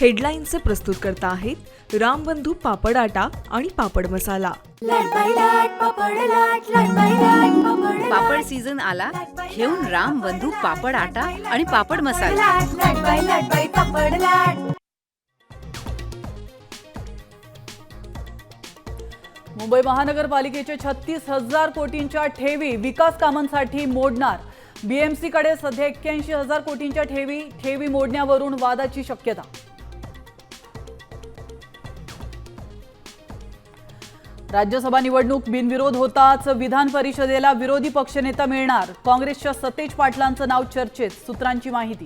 हेडलाईनचे प्रस्तुतकर्ता आहेत रामबंधू पापड आटा आणि पापड मसाला। पापड सीझन आला, घेऊन रामबंधू पापड आटा आणि पापड मसाला। मुंबई महानगरपालिकेचे 36,000 कोटींच्या ठेवी विकास कामांसाठी मोडणार। बीएमसीकडे सध्या 81,000 कोटींच्या ठेवी मोडण्यावरून वादाची शक्यता। राज्यसभा निवडणूक बिनविरोध होताच विधान परिषदेला विरोधी पक्षनेता मिळणार। काँग्रेसच्या सतेज पाटलांचं नाव चर्चेत, सूत्रांची माहिती।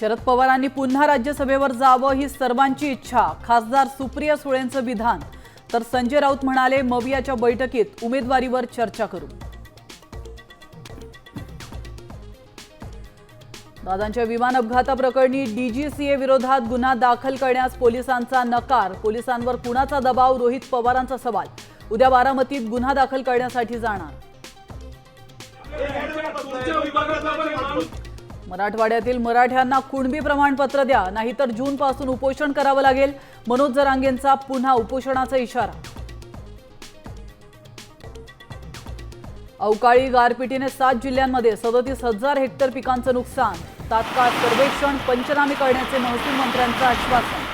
शरद पवारांनी पुन्हा राज्यसभेवर जावं ही सर्वांची इच्छा, खासदार सुप्रिया सुळेंचं विधान। तर संजय राऊत म्हणाले, मवियाच्या बैठकीत उमेदवारीवर चर्चा करू। दादांच्या विमान अपघाताप्रकरणी डीजीसीए विरोधात गुन्हा दाखल करण्यास पोलिसांचा नकार। पोलिसांवर कुणाचा दबाव, रोहित पवारांचा सवाल। उद्या बारामतीत गुन्हा दाखल करण्यासाठी जाणार। मराठवाड्यातील मराठ्यांना कुणबी प्रमाणपत्र द्या, नाहीतर जून पासून उपोषण करावं लागेल। मनोज जरांगेंचा पुन्हा उपोषणाचा इशारा। अवकाळी गारपिटीने 7 जिल्ह्यांमध्ये 37,000 हेक्टर पिकांचं नुकसान। तात्काळ सर्वेक्षण, पंचनामे करण्याचे महसूल मंत्र्यांचं आश्वासन।